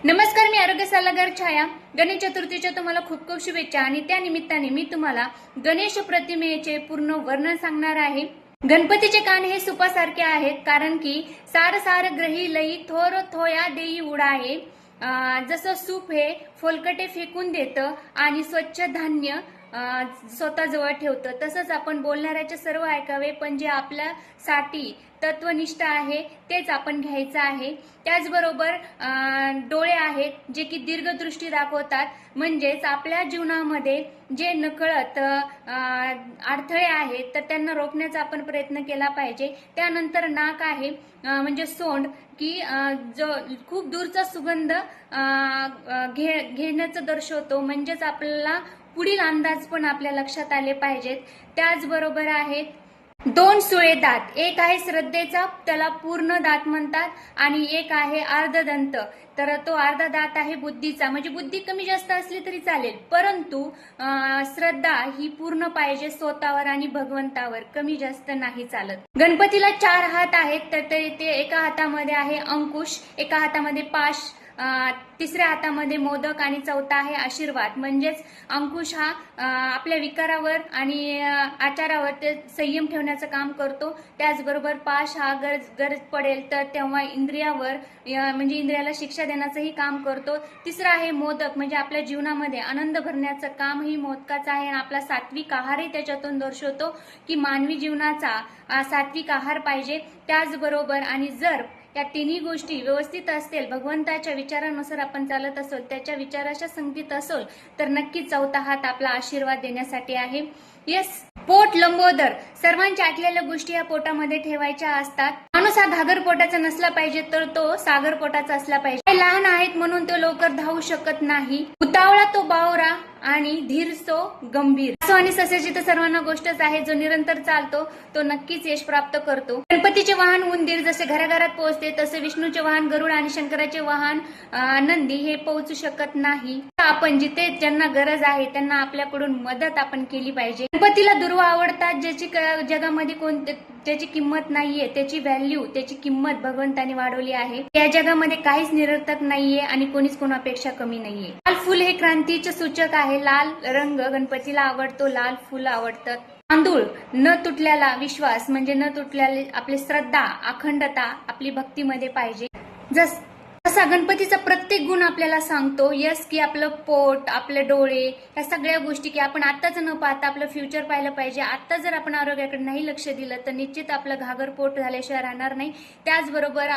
नमस्कार, मी आरोग्य सल्लागार छाया. गणेश चतुर्थीच्या तुम्हाला खूप खूप शुभेच्छा. आणि त्या निमित्ताने मी तुम्हाला गणेश प्रतिमेचे पूर्ण वर्णन सांगणार आहे. गणपतीचे कान हे सुपासारखे आहेत, कारण की सार सार ग्रही लई थोर थोया देई उडा आहे. जसं सूप हे फोलकटे फेकून देतं आणि स्वच्छ धान्य स्वतःजवळ ठेवतं, तसंच आपण बोलणाऱ्याचे सर्व ऐकावे, पण जे आपल्यासाठी तत्वनिष्ठ आहे तेच आपण घ्यायचं आहे. त्याचबरोबर डोळे आहेत जे की दीर्घदृष्टी दाखवतात, म्हणजेच आपल्या जीवनामध्ये जे नकळत अडथळे आहेत तर त्यांना रोखण्याचा आपण प्रयत्न केला पाहिजे. त्यानंतर नाक आहे, म्हणजे सोंड, की जो खूप दूरचा सुगंध घेण्याचं दर्शवतो, म्हणजेच आपल्याला पुढील अंदाज पण आपल्या लक्षात आले पाहिजेत. त्याचबरोबर आहे दोन सुळे दात, एक आहे श्रद्धेचा, त्याला पूर्ण दात म्हणतात, आणि एक आहे अर्धदंत, तर तो अर्धा दात आहे बुद्धीचा. म्हणजे बुद्धी कमी जास्त असली तरी चालेल, परंतु श्रद्धा ही पूर्ण पाहिजे स्वतःवर आणि भगवंतावर, कमी जास्त नाही चालत. गणपतीला 4 हात आहेत, तर ते एका हातामध्ये आहे अंकुश, एका हातामध्ये पाश, तिसऱ्या हातामध्ये मोदक आणि चौथा आहे आशीर्वाद. म्हणजेच अंकुश हा आपल्या विकारावर आणि आचारावर ते संयम ठेवण्याचं काम करतो. त्याचबरोबर पाश हा गरज पडेल तर तेव्हा इंद्रियावर म्हणजे इंद्रियाला शिक्षा देण्याचंही काम करतो. तिसरा आहे मोदक, म्हणजे आपल्या जीवनामध्ये आनंद भरण्याचं कामही मोदकाचं आहे, आणि आपला सात्विक आहारही त्याच्यातून दर्शवतो की मानवी जीवनाचा सात्विक आहार पाहिजे. त्याचबरोबर आणि जर या तिन्ही गोष्टी व्यवस्थित असतील, भगवंताच्या विचारानुसार आपण चालत असोल, त्याच्या विचाराच्या संगतीत असोल, तर नक्कीच चौथा हात आपला आशीर्वाद देण्यासाठी आहे. येस, पोट लंबोदर, सर्वांच्या ऐकलेल्या गोष्टी या पोटामध्ये ठेवायच्या असतात. माणूस हा घागर पोटाचा नसला पाहिजे, तर तो सागर पोटाचा असला पाहिजे. लहान आहेत म्हणून तो लवकर धावू शकत नाही, उतावळा तो बावरा आणि धीर सो गंभीर. असो आणि सस्याची तर सर्वांना गोष्टच आहे, जो निरंतर चालतो तो नक्कीच यश प्राप्त करतो. गणपतीचे वाहन उंदीर जसे घराघरात पोहोचते, तसे विष्णूचे वाहन गरुड आणि शंकराचे वाहन नंदी हे पोहोचू शकत नाही. आपण जिथे ज्यांना गरज आहे त्यांना आपल्याकडून मदत आपण केली पाहिजे. गणपतीला दुर्वा आवडतात, ज्याची जगामध्ये ज्याची किंमत नाहीये, त्याची व्हॅल्यू, त्याची किंमत भगवंताने वाढवली आहे. या जगामध्ये काहीच निरर्थक नाहीये आणि कोणीच कोणापेक्षा कमी नाहीये. लाल फुल हे क्रांतीचे सूचक आहे. लाल रंग गणपतीला आवडतो, लाल फुल आवडतं. तांदूळ, न तुटलेला विश्वास, म्हणजे न तुटलेली आपली श्रद्धा, अखंडता आपली भक्तीमध्ये पाहिजे. जसा गणपतीचा प्रत्येक गुण आपल्याला सांगतो, यस, की आपलं पोट, आपले डोळे, या सगळ्या गोष्टी, की आपण आत्ताच न पाहता आपलं फ्युचर पाहिलं पाहिजे. आता जर आपण आरोग्याकडे नाही लक्ष दिलं तर निश्चित आपलं घागर पोट झाल्याशिवाय राहणार नाही. त्याचबरोबर